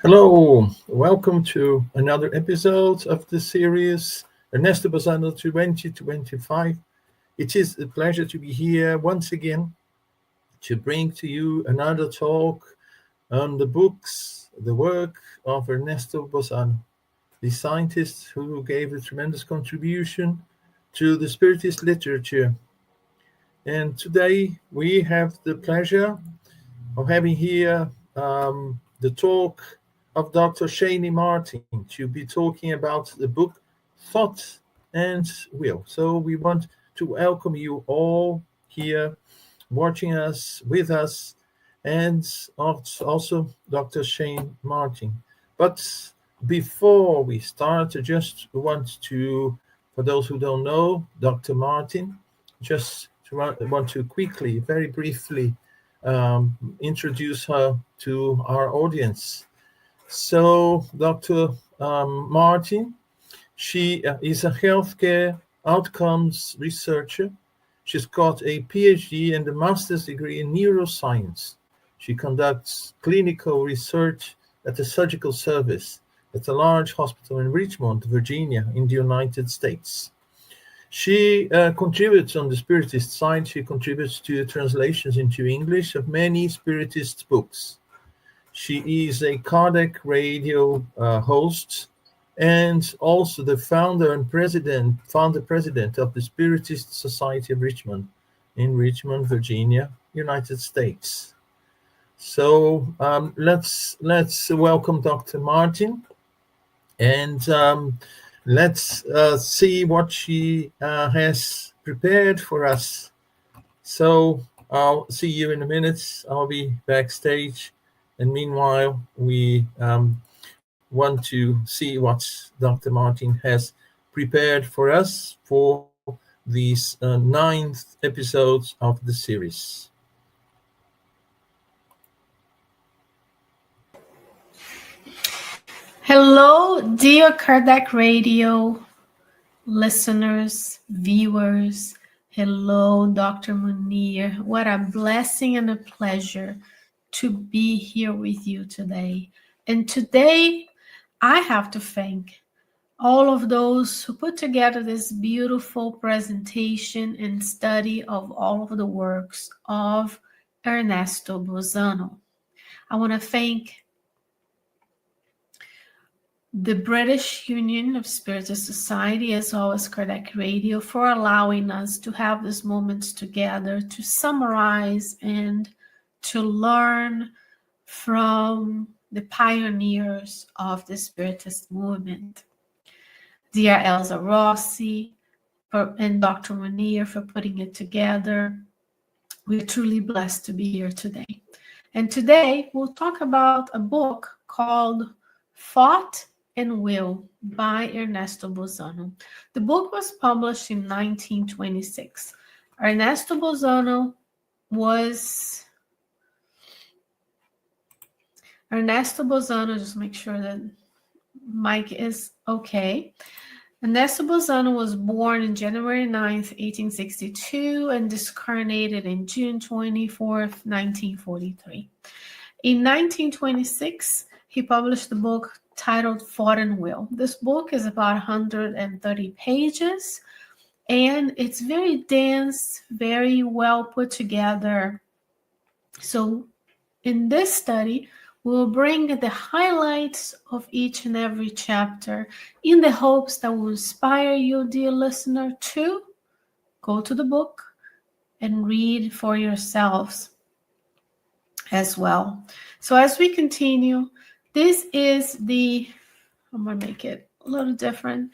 Hello, welcome to another episode of the series Ernesto Bozzano 2025. It is a pleasure to be here once again to bring to you another talk on the books, the work of Ernesto Bozzano, the scientist who gave a tremendous contribution to the Spiritist literature. And today we have the pleasure of having here the talk of Dr. Sheyne Martin to be talking about the book Thought and Will. So we want to welcome you all here watching us, with us, and also Dr. Sheyne Martin. But before we start, I just want to, for those who don't know, Dr. Martin, just want to quickly, very briefly, introduce her to our audience. So, Dr. Martin, she is a healthcare outcomes researcher. She's got a PhD and a master's degree in neuroscience. She conducts clinical research at the surgical service at a large hospital in Richmond, Virginia, in the United States. She contributes on the Spiritist side. She contributes to translations into English of many Spiritist books. She is a cardiac radio host and also the founder president of the Spiritist Society of Richmond in Richmond, Virginia, United States. So let's welcome Dr. Martin, and let's see what she has prepared for us. So I'll see you in a minute. I'll be backstage. And meanwhile, we want to see what Dr. Martin has prepared for us for these ninth episodes of the series. Hello, dear Cardiac Radio listeners, viewers. Hello, Dr. Munir. What a blessing and a pleasure to be here with you today. And today, I have to thank all of those who put together this beautiful presentation and study of all of the works of Ernesto Bozzano. I want to thank the British Union of Spiritist Society, as well as Cardiac Radio, for allowing us to have these moments together to summarize and to learn from the pioneers of the Spiritist movement. Dear Elsa Rossi and Dr. Munir for putting it together. We're truly blessed to be here today. And today we'll talk about a book called Thought and Will by Ernesto Bozzano. The book was published in 1926. Ernesto Bozzano, just make sure that mic is okay. Ernesto Bozzano was born on January 9th, 1862 and discarnated in June 24th, 1943. In 1926, he published the book titled Thought and Will. This book is about 130 pages, and it's very dense, very well put together. So in this study, we'll bring the highlights of each and every chapter in the hopes that will inspire you, dear listener, to go to the book and read for yourselves as well. So as we continue, this is I'm going to make it a little different.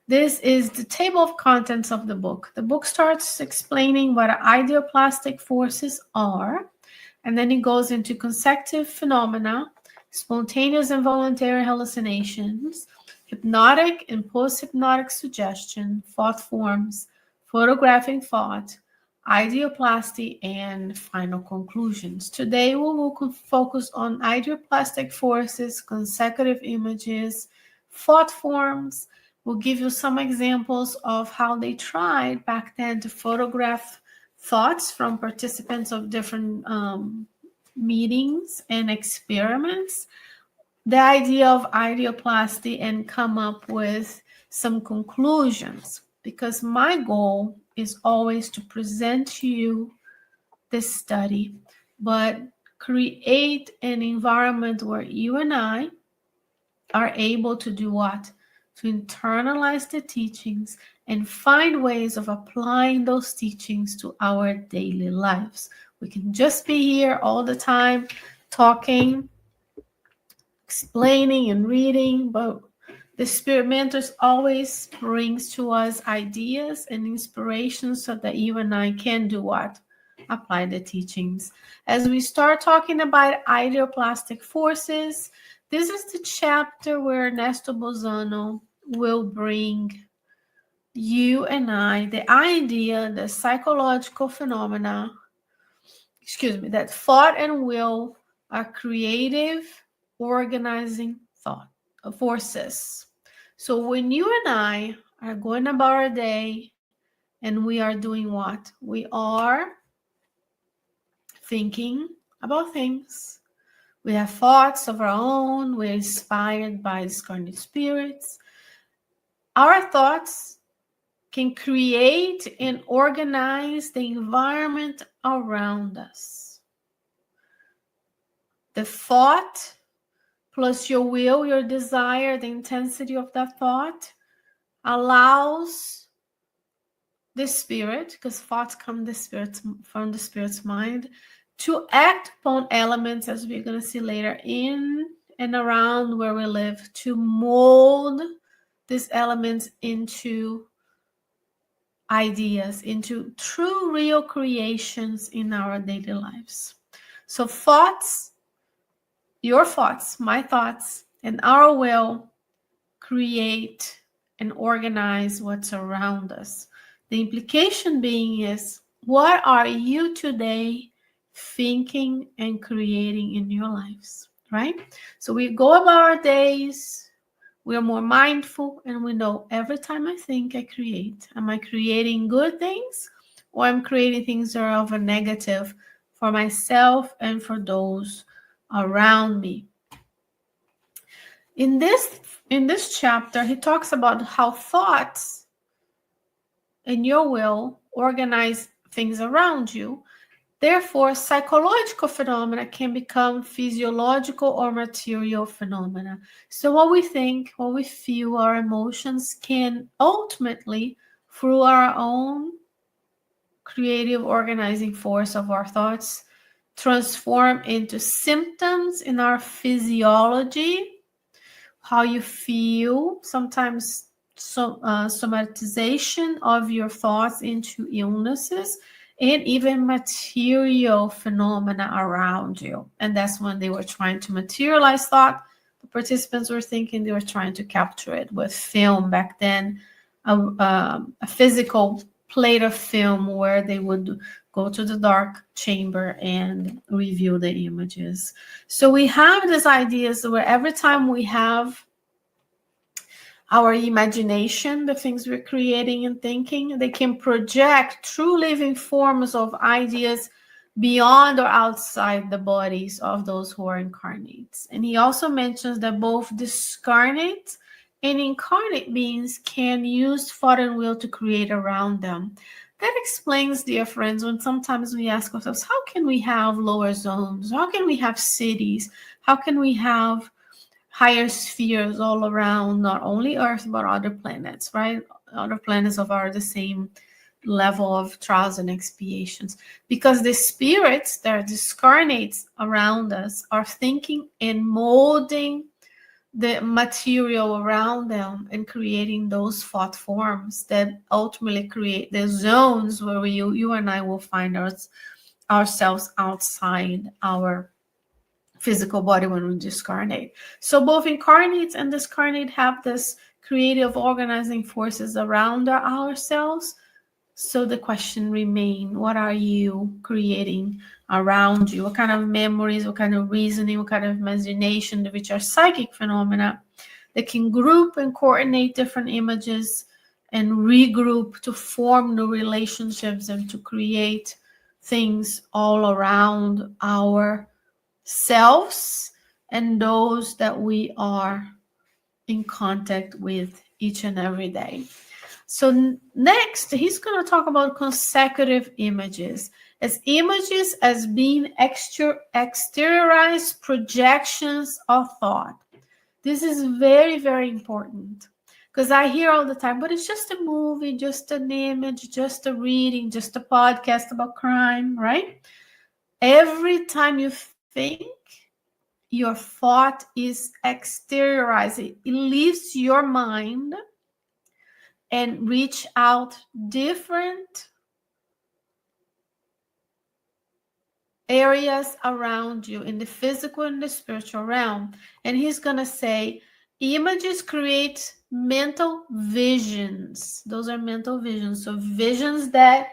This is the table of contents of the book. The book starts explaining what ideoplastic forces are, and then it goes into consecutive phenomena, spontaneous and voluntary hallucinations, hypnotic and post-hypnotic suggestion, thought forms, photographing thought, ideoplasty, and final conclusions. Today, we will focus on ideoplastic forces, consecutive images, thought forms. We'll give you some examples of how they tried back then to photograph thoughts from participants of different meetings and experiments. the idea of ideoplasty and come up with some conclusions, because my goal is always to present to you this study, but create an environment where you and I are able to do what? To internalize the teachings and find ways of applying those teachings to our daily lives. We can just be here all the time talking, explaining and reading, but the Spirit Mentors always brings to us ideas and inspirations so that you and I can do what? Apply the teachings. As we start talking about ideoplastic forces, this is the chapter where Ernesto Bozzano will bring you and I the idea, the psychological phenomena, that thought and will are creative, organizing forces. So when you and I are going about our day and we are doing what? We are thinking about things. We have thoughts of our own. We're inspired by discarded spirits. Our thoughts can create and organize the environment around us. The thought plus your will, your desire, the intensity of that thought allows the spirit, because thoughts come from the spirit's mind, to act upon elements, as we're going to see later, in and around where we live, to mold these elements into ideas, into true, real creations in our daily lives. So thoughts, your thoughts, my thoughts, and our will create and organize what's around us. The implication being is, what are you today thinking and creating in your lives, right? So we go about our days, we are more mindful, and we know every time I think, I create. Am I creating good things, or I'm creating things that are of a negative for myself and for those around me? In this chapter, he talks about how thoughts and your will organize things around you. Therefore, psychological phenomena can become physiological or material phenomena. So what we think, what we feel, our emotions can ultimately, through our own creative organizing force of our thoughts, transform into symptoms in our physiology, how you feel, sometimes somatization of your thoughts into illnesses, and even material phenomena around you. And that's when they were trying to materialize thought. The participants were thinking they were trying to capture it with film back then, a physical plate of film where they would go to the dark chamber and review the images. So we have these ideas where every time we have our imagination, the things we're creating and thinking, they can project true living forms of ideas beyond or outside the bodies of those who are incarnates. And he also mentions that both discarnate and incarnate beings can use thought and will to create around them. That explains, dear friends, when sometimes we ask ourselves, how can we have lower zones? How can we have cities? How can we have higher spheres all around, not only Earth, but other planets, right? Other planets of the same level of trials and expiations. Because the spirits that are discarnates around us are thinking and molding the material around them and creating those thought forms that ultimately create the zones where you and I will find ourselves outside our physical body when we discarnate. So both incarnate and discarnate have this creative organizing forces around ourselves. So the question remains, what are you creating around you? What kind of memories, what kind of reasoning, what kind of imagination, which are psychic phenomena that can group and coordinate different images and regroup to form new relationships and to create things all around our selves and those that we are in contact with each and every day. So next, he's going to talk about consecutive images as images as being exteriorized projections of thought. This is very, very important because I hear all the time, but it's just a movie, just an image, just a reading, just a podcast about crime, right? Every time you think, your thought is exteriorized. It leaves your mind and reach out different areas around you in the physical and the spiritual realm. And he's going to say, images create mental visions. Those are mental visions. So visions that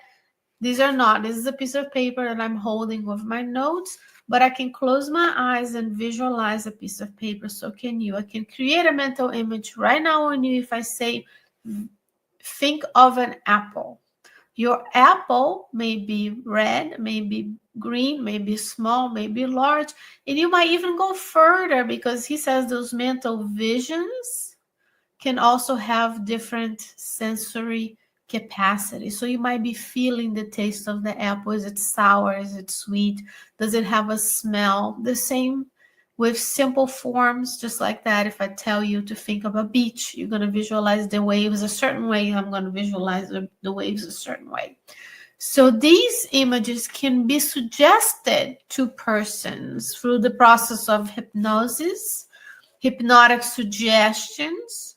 these are not. This is a piece of paper that I'm holding with my notes, but I can close my eyes and visualize a piece of paper. So can you. I can create a mental image right now on you if I say, think of an apple. Your apple may be red, may be green, may be small, may be large, and you might even go further because he says those mental visions can also have different sensory capacity. So you might be feeling the taste of the apple. Is it sour? Is it sweet? Does it have a smell? The same with simple forms, just like that. If I tell you to think of a beach, you're going to visualize the waves a certain way. I'm going to visualize the waves a certain way. So these images can be suggested to persons through the process of hypnosis, hypnotic suggestions,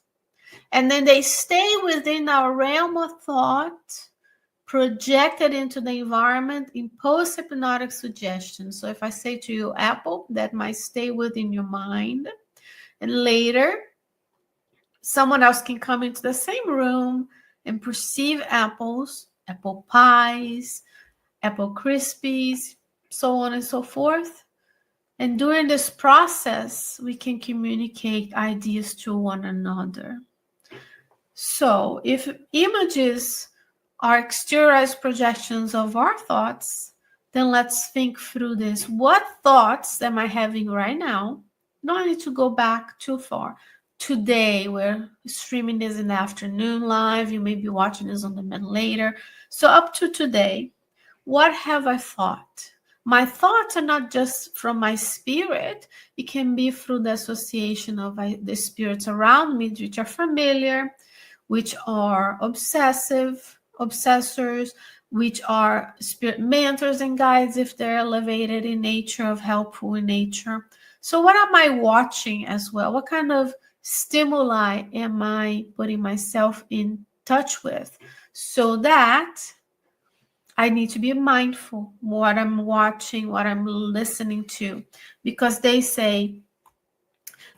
and then they stay within our realm of thought, projected into the environment in post-hypnotic suggestions. So if I say to you apple, that might stay within your mind. And later, someone else can come into the same room and perceive apples, apple pies, apple crispies, so on and so forth. And during this process, we can communicate ideas to one another. So if images are exteriorized projections of our thoughts, then let's think through this. What thoughts am I having right now? No need to go back too far. Today, we're streaming this in the afternoon live. You may be watching this on demand later. So up to today, what have I thought? My thoughts are not just from my spirit. It can be through the association of the spirits around me, which are familiar, which are obsessors, which are spirit mentors and guides if they're elevated in nature, of helpful in nature. So what am I watching as well? What kind of stimuli am I putting myself in touch with? So that I need to be mindful what I'm watching, what I'm listening to, because they say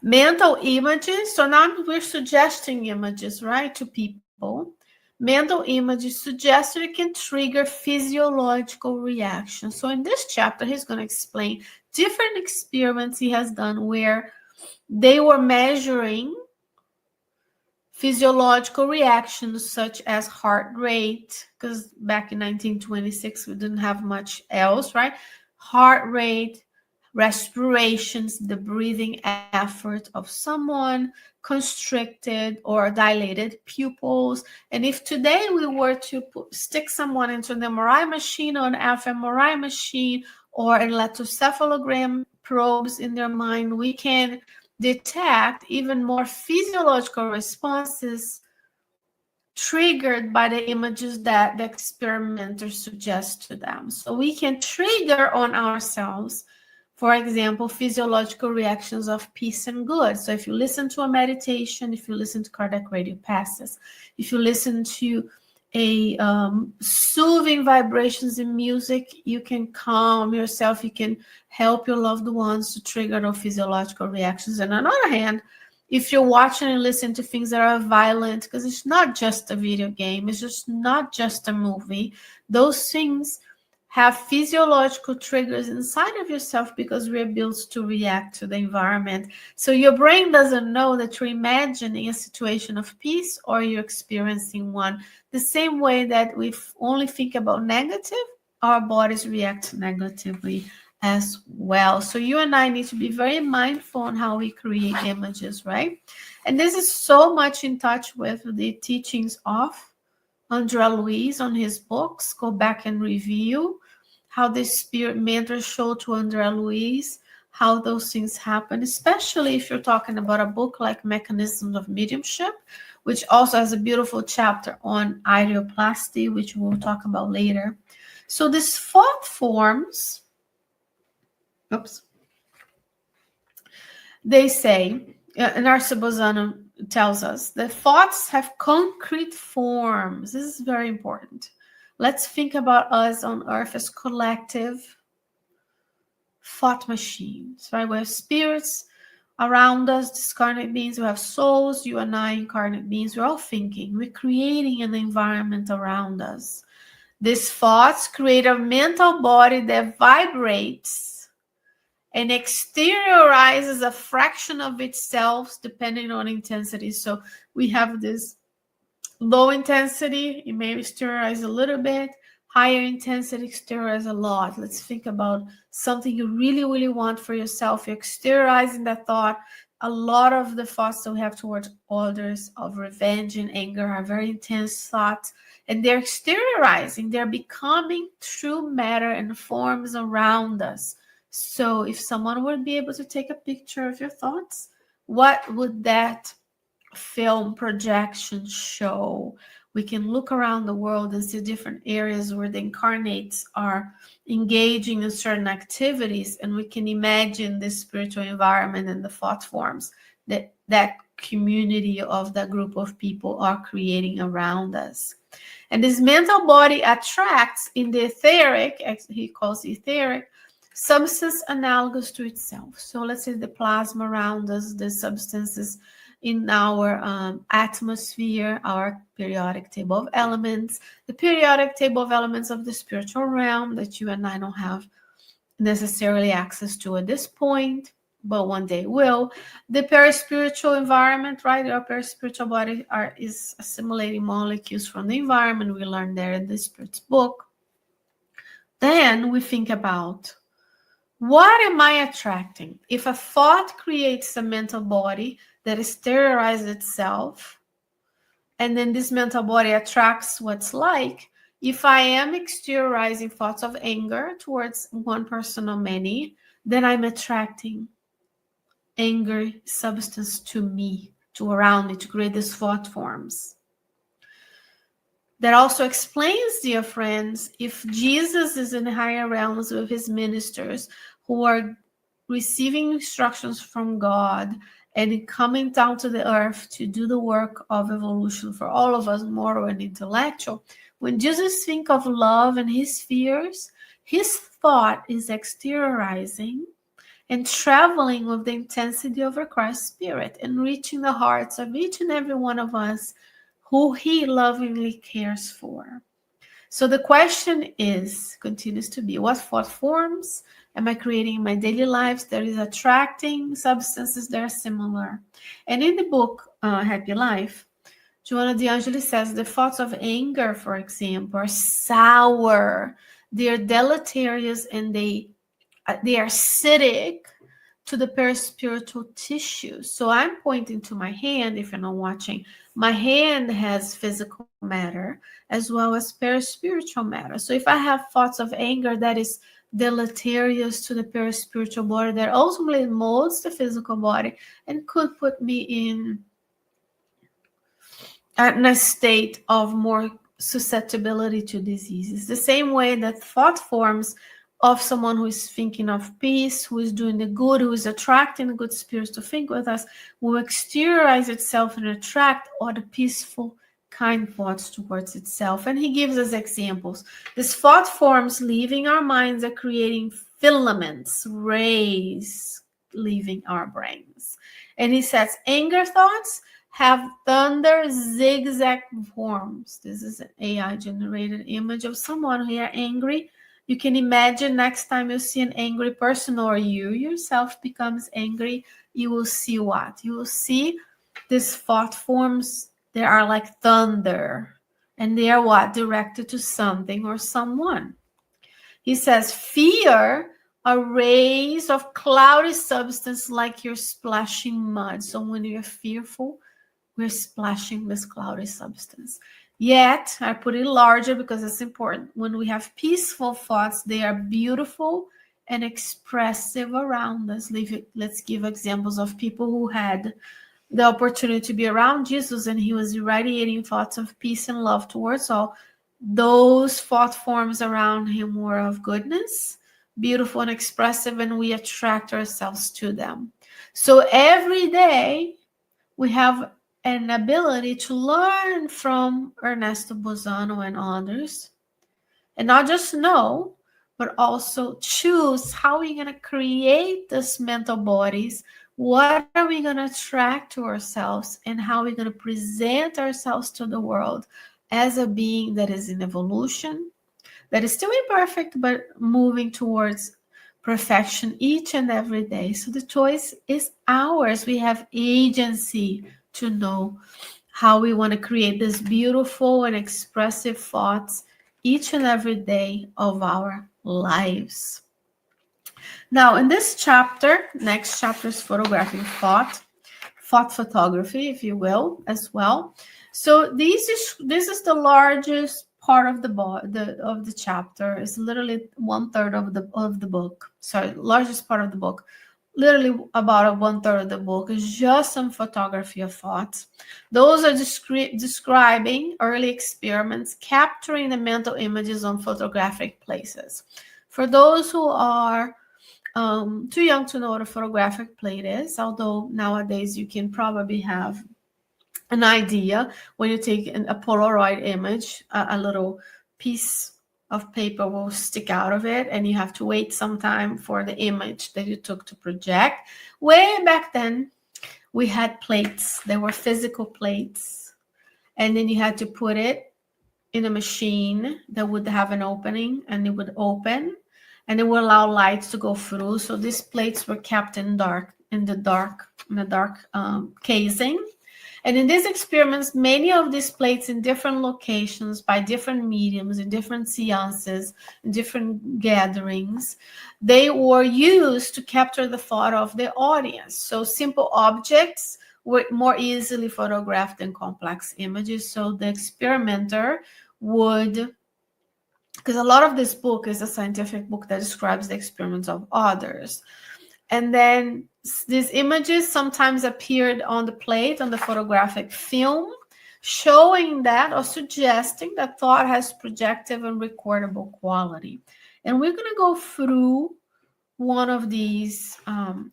mental images. So now we're suggesting images, right, to people. Mental images suggested it can trigger physiological reactions. So in this chapter, he's going to explain different experiments he has done where they were measuring physiological reactions such as heart rate, because back in 1926, we didn't have much else, right? Heart rate, respirations, the breathing effort of someone, constricted or dilated pupils. And if today we were to stick someone into an MRI machine or an fMRI machine or an electroencephalogram probes in their mind, we can detect even more physiological responses triggered by the images that the experimenters suggest to them. So we can trigger on ourselves, for example, physiological reactions of peace and good. So if you listen to a meditation, if you listen to cardiac radio passes, if you listen to a soothing vibrations in music, you can calm yourself, you can help your loved ones to trigger those physiological reactions. And on the other hand, if you're watching and listening to things that are violent, because it's not just a video game, it's just not just a movie, those things have physiological triggers inside of yourself because we're built to react to the environment. So your brain doesn't know that you're imagining a situation of peace or you're experiencing one. The same way that we only think about negative, our bodies react negatively as well. So you and I need to be very mindful on how we create images, right? And this is so much in touch with the teachings of André Luiz on his books. Go back and review how the spirit mentors show to André Luiz, how those things happen, especially if you're talking about a book like Mechanisms of Mediumship, which also has a beautiful chapter on ideoplasty, which we'll talk about later. So these thought forms, they say, Ernesto Bozzano tells us that thoughts have concrete forms. This is very important. Let's think about us on Earth as collective thought machines, right? We have spirits around us, discarnate beings, we have souls, you and I, incarnate beings. We're all thinking, we're creating an environment around us. These thoughts create a mental body that vibrates and exteriorizes a fraction of itself depending on intensity. So we have this low intensity, it may exteriorize a little bit, higher intensity exteriorize a lot. Let's think about something you really, really want for yourself. You're exteriorizing that thought. A lot of the thoughts that we have towards others of revenge and anger are very intense thoughts, and they're exteriorizing. They're becoming true matter and forms around us. So if someone would be able to take a picture of your thoughts, what would that film projection show? We can look around the world and see different areas where the incarnates are engaging in certain activities, and we can imagine the spiritual environment and the thought forms that that community of that group of people are creating around us. And this mental body attracts in the etheric, as he calls etheric, substance analogous to itself. So let's say the plasma around us, the substances in our atmosphere, our periodic table of elements, the periodic table of elements of the spiritual realm that you and I don't have necessarily access to at this point, but one day will. The perispiritual environment, right? Our perispiritual body is assimilating molecules from the environment. We learned there in the Spirit's book. Then we think about, what am I attracting? If a thought creates a mental body that exteriorizes itself, and then this mental body attracts what's like, if I am exteriorizing thoughts of anger towards one person or many, then I'm attracting anger substance to me, to around me, to create these thought forms. That also explains, dear friends, if Jesus is in higher realms with his ministers who are receiving instructions from God and coming down to the earth to do the work of evolution for all of us, moral and intellectual. When Jesus thinks of love and his fears, his thought is exteriorizing and traveling with the intensity of a Christ spirit and reaching the hearts of each and every one of us who he lovingly cares for. So the question continues to be, what thought forms am I creating in my daily lives that is attracting substances that are similar? And in the book, Happy Life, Joanna De Angelis says the thoughts of anger, for example, are sour, they're deleterious, and they are acidic to the perispiritual tissue. So I'm pointing to my hand, if you're not watching. My hand has physical matter as well as perispiritual matter. So if I have thoughts of anger that is deleterious to the perispiritual body, that ultimately molds the physical body and could put me in a state of more susceptibility to diseases. The same way that thought forms of someone who is thinking of peace, who is doing the good, who is attracting the good spirits to think with us, will exteriorize itself and attract all the peaceful, kind thoughts towards itself. And he gives us examples. These thought forms leaving our minds are creating filaments, rays leaving our brains. And he says, anger thoughts have thunder zigzag forms. This is an AI-generated image of someone who are angry. You can imagine next time you see an angry person or you yourself becomes angry, you will see what? You will see these thought forms that are like thunder. And they are what? Directed to something or someone. He says fear arrays of cloudy substance like you're splashing mud. So when you're fearful, we're splashing this cloudy substance. Yet, I put it larger because it's important. When we have peaceful thoughts, they are beautiful and expressive around us. Let's give examples of people who had the opportunity to be around Jesus, and he was irradiating thoughts of peace and love towards all. Those thought forms around him were of goodness, beautiful and expressive, and we attract ourselves to them. So every day we have an ability to learn from Ernesto Bozzano and others, and not just know, but also choose how we're going to create these mental bodies. What are we going to attract to ourselves, and how we're going to present ourselves to the world as a being that is in evolution, that is still imperfect, but moving towards perfection each and every day. So the choice is ours. We have agency to know how we want to create these beautiful and expressive thoughts each and every day of our lives. Now, in this chapter, next chapter is photographing thought photography, if you will, as well. So this is the largest part of the chapter. It's literally 1/3 of the book. Sorry, largest part of the book. Literally about 1/3 of the book is just some photography of thoughts. Those are describing early experiments capturing the mental images on photographic places. For those who are too young to know what a photographic plate is, although nowadays you can probably have an idea when you take a Polaroid image, a little piece of paper will stick out of it, and you have to wait some time for the image that you took to project. Way back then, we had plates. There were physical plates, and then you had to put it in a machine that would have an opening, and it would open, and it would allow lights to go through. So these plates were kept in the dark casing. And in these experiments, many of these plates in different locations, by different mediums, in different seances, in different gatherings, they were used to capture the thought of the audience. So simple objects were more easily photographed than complex images. So the experimenter would, because a lot of this book is a scientific book that describes the experiments of others. And then these images sometimes appeared on the plate, on the photographic film, showing that or suggesting that thought has projective and recordable quality. And we're going to go through one of these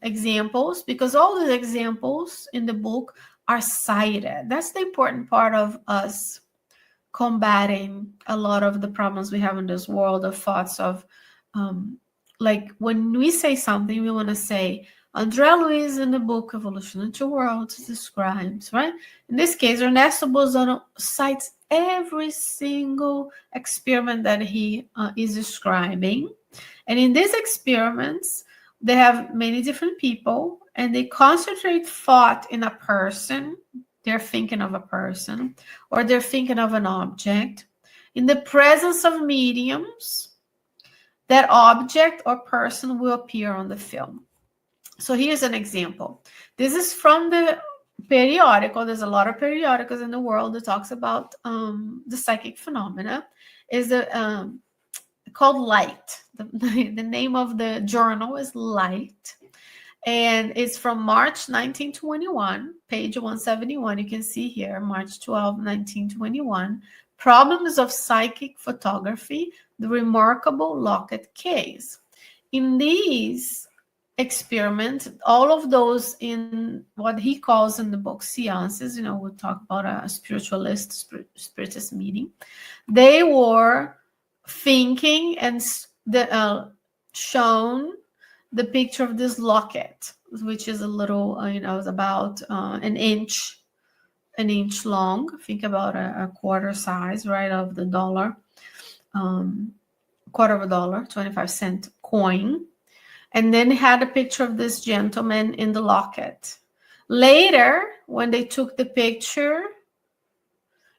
examples, because all the examples in the book are cited. That's the important part of us combating a lot of the problems we have in this world of thoughts of like when we say something, we want to say, André Luiz in the book Evolution into Worlds describes, right? In this case, Ernesto Bozzano cites every single experiment that he is describing. And in these experiments, they have many different people, and they concentrate thought in a person. They're thinking of a person, or they're thinking of an object. In the presence of mediums, that object or person will appear on the film. So here's an example. This is from the periodical. There's a lot of periodicals in the world that talks about the psychic phenomena. Is called Light. The name of the journal is Light. And it's from March 1921, page 171. You can see here, March 12, 1921. Problems of Psychic Photography, the Remarkable Locket Case. In these experiments, all of those in what he calls in the book seances, we'll talk about a spiritist meeting, they were thinking and shown the picture of this locket, which is a little, it's about an inch long. Think about a quarter size, right, of the dollar, quarter of a dollar, 25-cent coin. And then had a picture of this gentleman in the locket. Later, when they took the picture,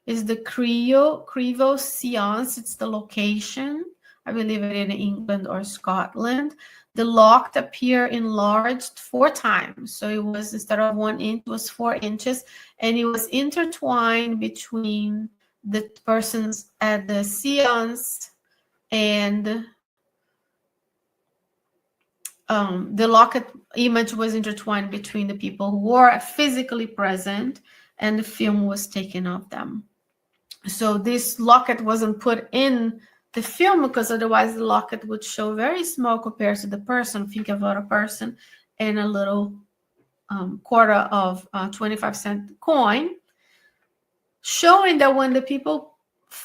is the Crivo seance. It's the location I believe it in England or Scotland. The locket appear enlarged 4 times. So it was, instead of 1 inch, it was 4 inches, and it was intertwined between the persons at the seance, and the locket image was intertwined between the people who were physically present, and the film was taken of them. So this locket wasn't put in the film because otherwise the locket would show very small compared to the person. Think about a person and a little quarter of 25-cent coin, showing that when the people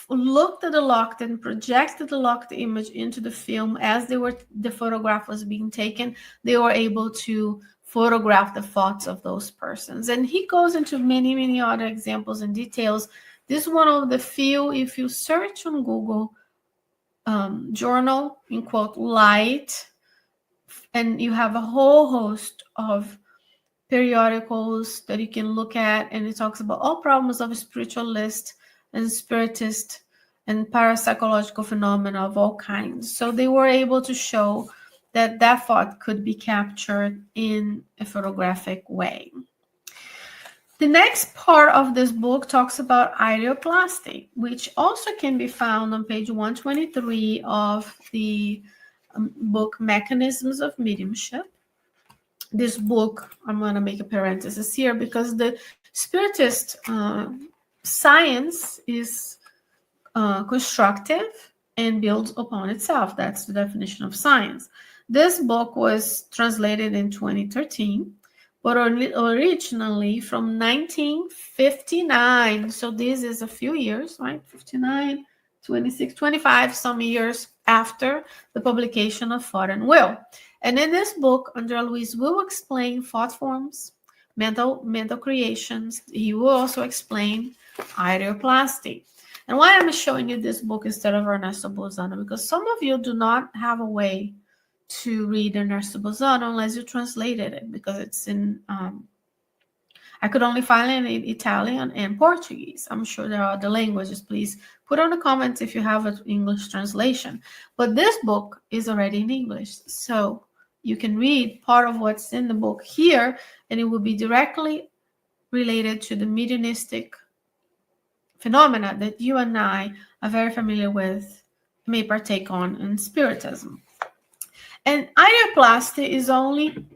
looked at the locket and projected the locked image into the film as the photograph was being taken, they were able to photograph the thoughts of those persons. And he goes into many other examples and details. This is one of the few, if you search on Google, journal, in quote, light, and you have a whole host of periodicals that you can look at, and it talks about all problems of spiritualist and spiritist and parapsychological phenomena of all kinds. So they were able to show that that thought could be captured in a photographic way. The next part of this book talks about ideoplasty, which also can be found on page 123 of the book Mechanisms of Mediumship. This book, I'm going to make a parenthesis here because the spiritist science is constructive and builds upon itself. That's the definition of science. This book was translated in 2013, but originally from 1959. So this is a few years, right? 59, 26, 25, some years after the publication of Thought and Will. And in this book, André Luiz will explain thought forms, mental creations. He will also explain ideoplasty. And why I'm showing you this book instead of Ernesto Bozzano, because some of you do not have a way to read Ernesto Bozzano unless you translated it, because it's in, I could only find it in Italian and Portuguese. I'm sure there are other languages. Please put on the comments if you have an English translation. But this book is already in English, so you can read part of what's in the book here, and it will be directly related to the mediumistic phenomena that you and I are very familiar with, may partake on in Spiritism. And ideoplasty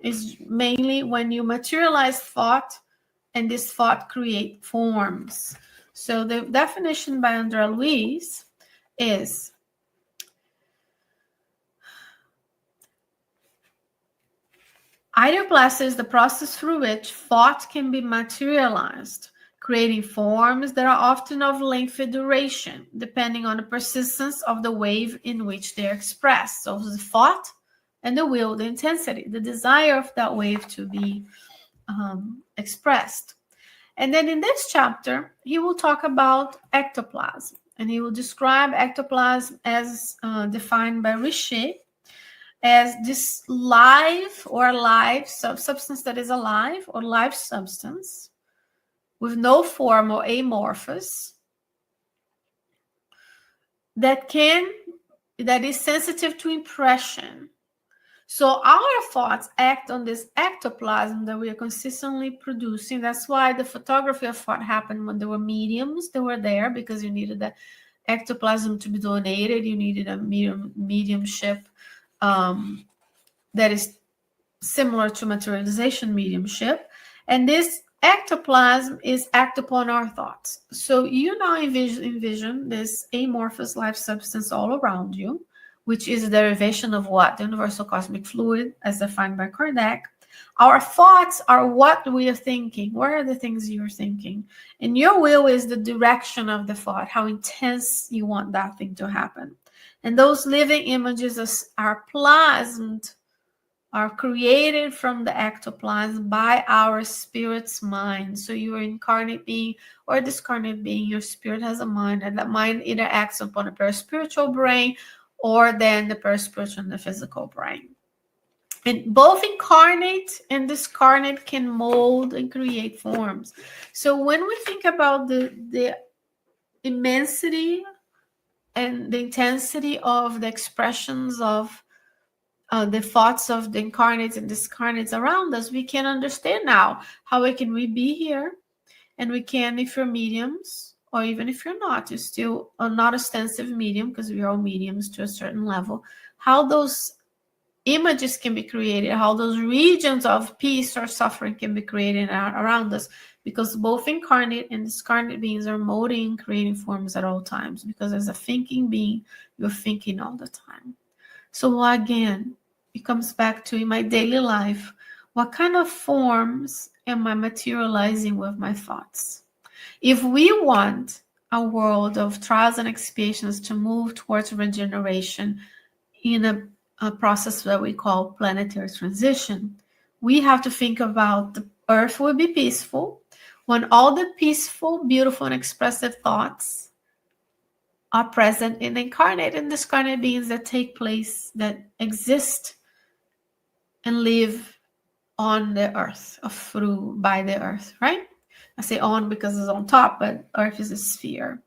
is mainly when you materialize thought, and this thought create forms. So the definition by André Luiz is ideoplasty is the process through which thought can be materialized, creating forms that are often of lengthy duration, depending on the persistence of the wave in which they are expressed. So the thought and the will, the intensity, the desire of that wave to be expressed. And then in this chapter, he will talk about ectoplasm, and he will describe ectoplasm as defined by Sheyne as this live substance that is alive, or live substance with no form or amorphous, that is sensitive to impression. So our thoughts act on this ectoplasm that we are consistently producing. That's why the photography of thought happened when there were mediums that were there, because you needed the ectoplasm to be donated. You needed a mediumship that is similar to materialization mediumship. And this ectoplasm is act upon our thoughts. So you now envision this amorphous life substance all around you, which is a derivation of what? The universal cosmic fluid, as defined by Kardec. Our thoughts are what we are thinking. What are the things you're thinking? And your will is the direction of the thought, how intense you want that thing to happen. And those living images are plasmed, are created from the ectoplasm by our spirit's mind. So you are incarnate being or a discarnate being, your spirit has a mind, and that mind either acts upon a paraspiritual brain or then the paraspiritual and the physical brain. And both incarnate and discarnate can mold and create forms. So when we think about the immensity and the intensity of the expressions of the thoughts of the incarnates and discarnates around us, we can understand now how can we be here, and we can, if you're mediums, or even if you're not, you're still not a ostensive medium, because we are all mediums to a certain level, how those images can be created, how those regions of peace or suffering can be created around us, because both incarnate and discarnate beings are molding and creating forms at all times, because as a thinking being, you're thinking all the time. So again, it comes back to, in my daily life, what kind of forms am I materializing with my thoughts? If we want a world of trials and expiations to move towards regeneration in a process that we call planetary transition, we have to think about the Earth will be peaceful when all the peaceful, beautiful, and expressive thoughts are present in incarnate and discarnate beings that take place, that exist and live on the earth, or through, by the earth, right? I say on because it's on top, but earth is a sphere.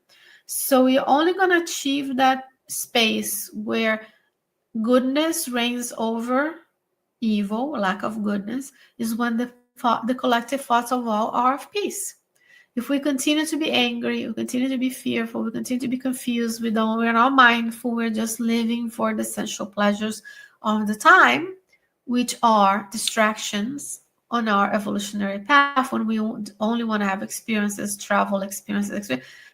So we're only going to achieve that space where goodness reigns over evil, lack of goodness, is when the collective thoughts of all are of peace. If we continue to be angry, we continue to be fearful, we continue to be confused, we're not mindful, we're just living for the sensual pleasures of the time, which are distractions on our evolutionary path, when we only want to have experiences, travel experiences,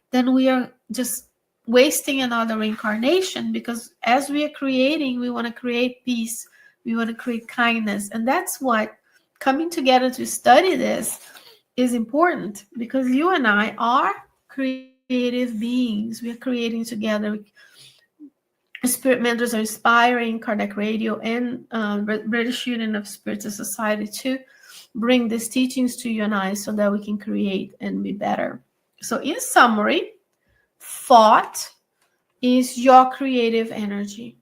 then we are just wasting another reincarnation, because as we are creating, we want to create peace, we want to create kindness. And that's what coming together to study this is important, because you and I are creative beings. We are creating together. Spirit mentors are inspiring Kardec Radio and British Union of Spiritual Society to bring these teachings to you and I, so that we can create and be better. So in summary, thought is your creative energy.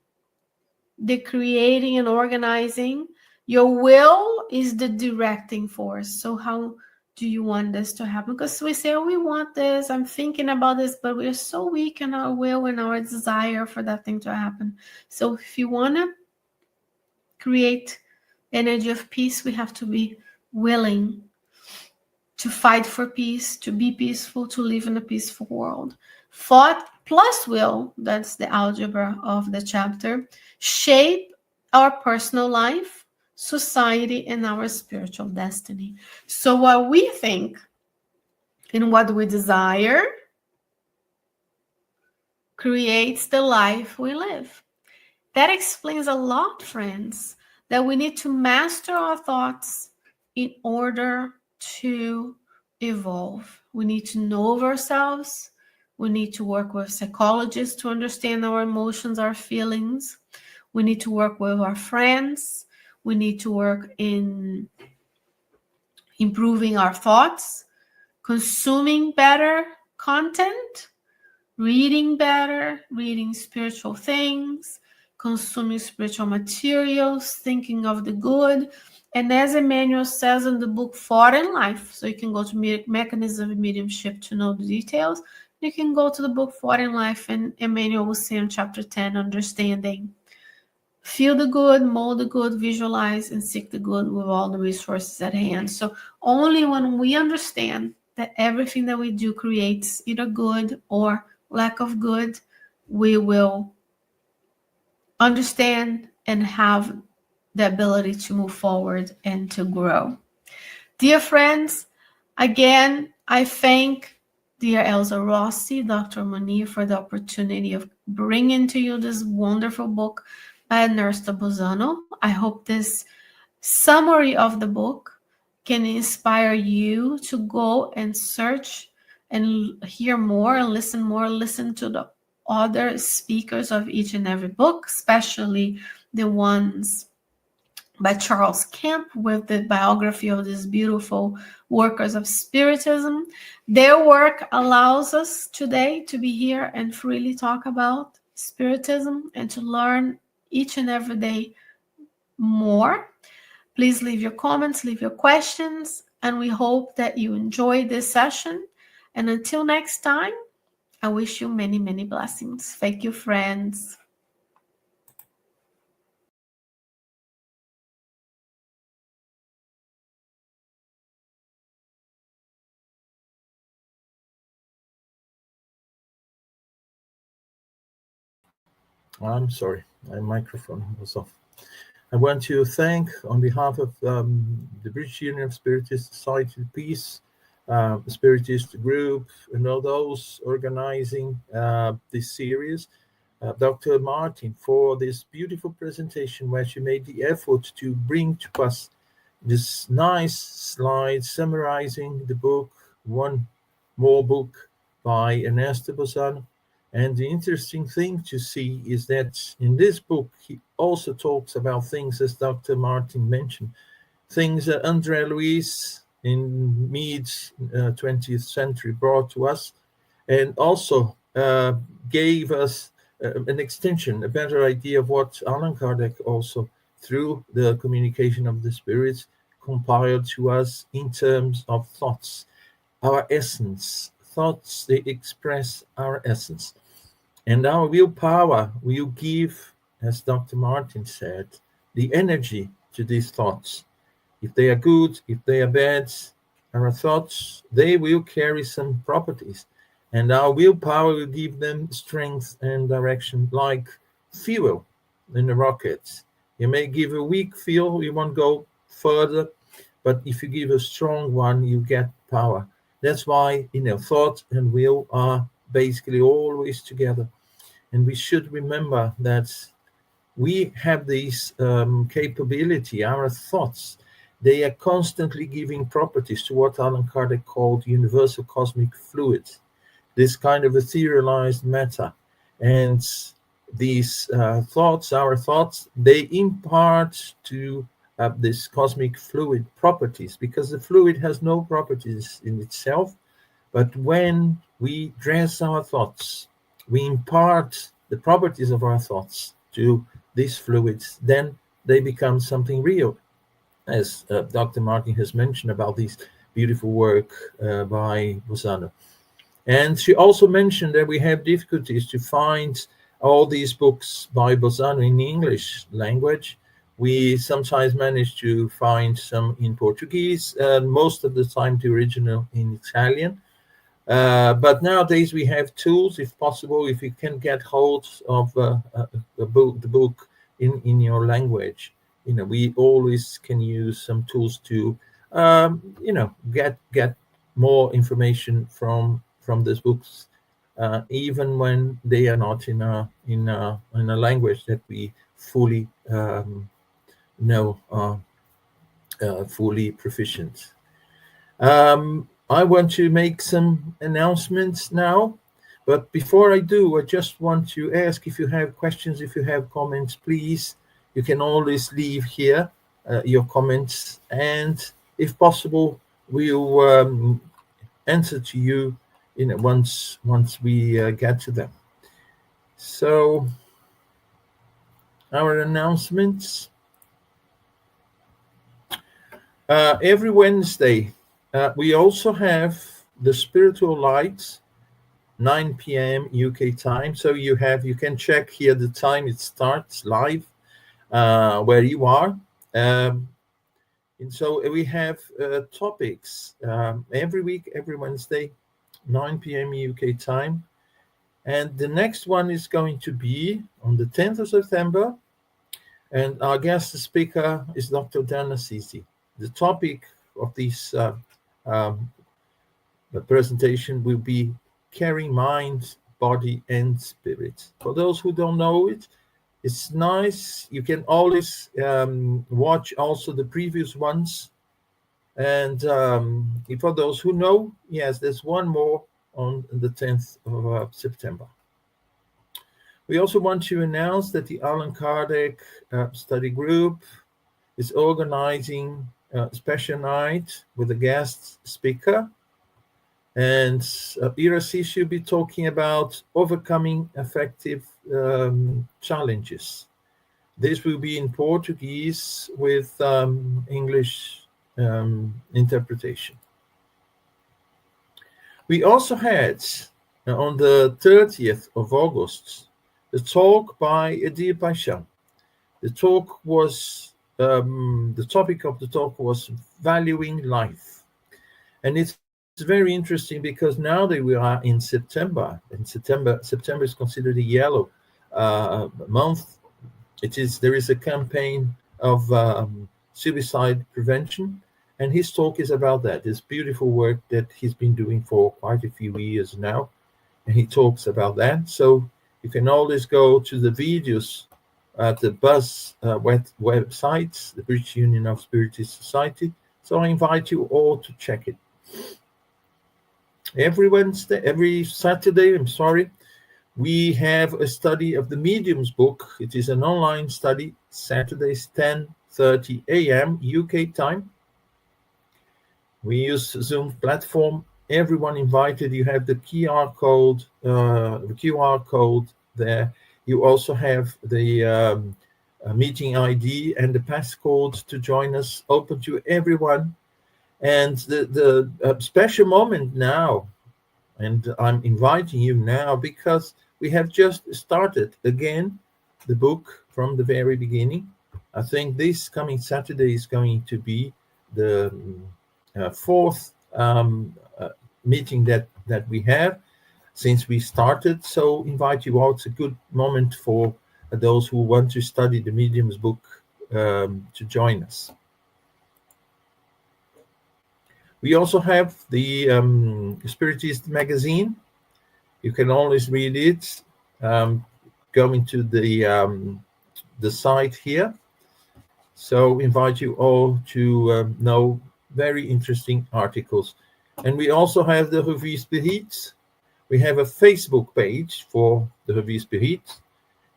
The creating and organizing. Your will is the directing force. So how do you want this to happen? Because we say, oh, we want this, I'm thinking about this, but we're so weak in our will and our desire for that thing to happen. So if you want to create energy of peace, we have to be willing to fight for peace, to be peaceful, to live in a peaceful world. Thought plus will, that's the algebra of the chapter, shape our personal life, society, and our spiritual destiny. So what we think and what we desire creates the life we live. That explains a lot, friends, that we need to master our thoughts in order to evolve. We need to know ourselves. We need to work with psychologists to understand our emotions, our feelings. We need to work with our friends. We need to work in improving our thoughts, consuming better content, reading better, reading spiritual things, consuming spiritual materials, thinking of the good. And as Emmanuel says in the book Thought and Life, so you can go to Mechanism of Mediumship to know the details. You can go to the book Thought and Life, and Emmanuel will say in chapter 10, Understanding. Feel the good, mold the good, visualize, and seek the good with all the resources at hand. So only when we understand that everything that we do creates either good or lack of good, we will understand and have the ability to move forward and to grow. Dear friends, again, I thank dear Elsa Rossi, Dr. Munir, for the opportunity of bringing to you this wonderful book by Ernesto Bozzano. I hope this summary of the book can inspire you to go and search and hear more and listen to the other speakers of each and every book, especially the ones by Charles Kemp with the biography of these beautiful workers of Spiritism. Their work allows us today to be here and freely talk about Spiritism and to learn each and every day more. Please leave your comments, leave your questions, and we hope that you enjoyed this session. And until next time, I wish you many, many blessings. Thank you, friends. I'm sorry, my microphone was off. I want to thank, on behalf of the British Union of Spiritist Society of Peace, Spiritist Group, and all those organizing this series, Dr. Martin, for this beautiful presentation where she made the effort to bring to us this nice slide summarizing the book, one more book by Ernesto Bozzano. And the interesting thing to see is that in this book, he also talks about things, as Dr. Martin mentioned, things that Andre Luis in mid 20th century brought to us, and also gave us an extension, a better idea of what Allan Kardec also, through the communication of the spirits, compiled to us in terms of thoughts, our essence. Thoughts, they express our essence. And our willpower will give, as Dr. Martin said, the energy to these thoughts. If they are good, if they are bad, our thoughts, they will carry some properties. And our willpower will give them strength and direction, like fuel in a rocket. You may give a weak fuel, you won't go further. But if you give a strong one, you get power. That's why, thought and will are basically always together. And we should remember that we have this capability, our thoughts, they are constantly giving properties to what Allan Kardec called universal cosmic fluid, this kind of etherealized matter. And these thoughts, our thoughts, they impart to this cosmic fluid properties, because the fluid has no properties in itself. But when we dress our thoughts, we impart the properties of our thoughts to these fluids, then they become something real, as Dr. Martin has mentioned about this beautiful work by Bozzano. And she also mentioned that we have difficulties to find all these books by Bozzano in the English language. We sometimes manage to find some in Portuguese, and most of the time the original in Italian. But nowadays we have tools, if possible, if you can get hold of the book in your language. We always can use some tools to, get more information from these books, even when they are not in a language that we fully know, fully proficient. I want to make some announcements now, but before I do, I just want to ask, if you have questions, if you have comments, please, you can always leave here your comments, and if possible, we'll answer to you once we get to them. So, our announcements. Every Wednesday, we also have the Spiritual Lights, 9 p.m. UK time. So you can check here the time it starts live where you are. And so we have topics every week, every Wednesday, 9 p.m. UK time. And the next one is going to be on the 10th of September. And our guest speaker is Dr. Dan Assisi. The topic of this the presentation will be carrying mind, body, and spirit. For those who don't know it, it's nice. You can always watch also the previous ones. And for those who know, yes, there's one more on the 10th of September. We also want to announce that the Allan Kardec study group is organizing a special night with a guest speaker. And Irasi should be talking about overcoming affective challenges. This will be in Portuguese with English interpretation. We also had Now, on the 30th of August, the talk by Edir Pasha. The talk was the topic of the talk was valuing life, and it's very interesting because now that we are in September, and September is considered a yellow month. There is a campaign of suicide prevention, and his talk is about that. This beautiful work that he's been doing for quite a few years now, and he talks about that. So you can always go to the videos at the Buzz website, the British Union of Spiritist Society. So I invite you all to check it. Every Saturday, we have a study of the Mediums book. It is an online study, Saturdays 10:30 a.m. UK time. We use Zoom platform. Everyone invited. You have the QR code there. You also have the meeting ID and the passcode to join us, open to everyone. And the special moment now, and I'm inviting you now because we have just started again the book from the very beginning. I think this coming Saturday is going to be the fourth meeting that we have since we started. So invite you all. It's a good moment for those who want to study the Mediums book to join us. We also have the Spiritist magazine. You can always read it going to the site here. So invite you all to know very interesting articles. And we also have the Revue Spirit. We have a Facebook page for the Revue Spirit.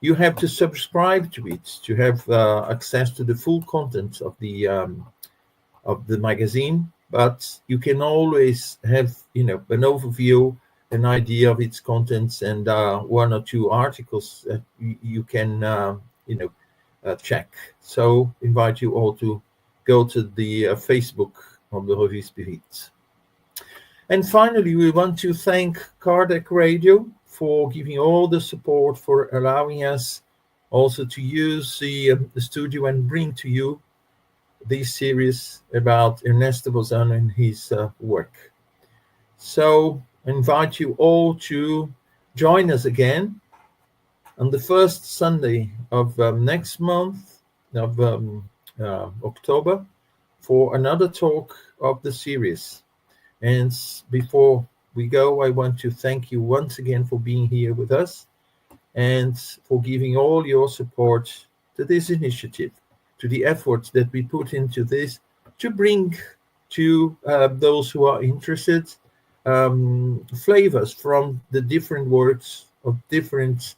You have to subscribe to it to have access to the full content of the magazine. But you can always have, an overview, an idea of its contents, and one or two articles that you can, check. So invite you all to go to the Facebook of the Holy Spirit. And finally, we want to thank Kardec Radio for giving all the support, for allowing us also to use the studio and bring to you this series about Ernesto Bozzano and his work. So I invite you all to join us again on the first Sunday of next month of October for another talk of the series. And before we go, I want to thank you once again for being here with us and for giving all your support to this initiative, to the efforts that we put into this to bring to those who are interested flavors from the different works of different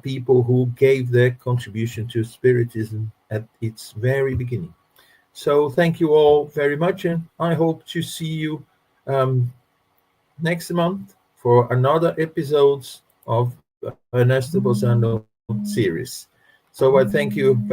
people who gave their contribution to Spiritism at its very beginning. So thank you all very much, and I hope to see you next month for another episode of Ernesto Bozzano series. So I thank you very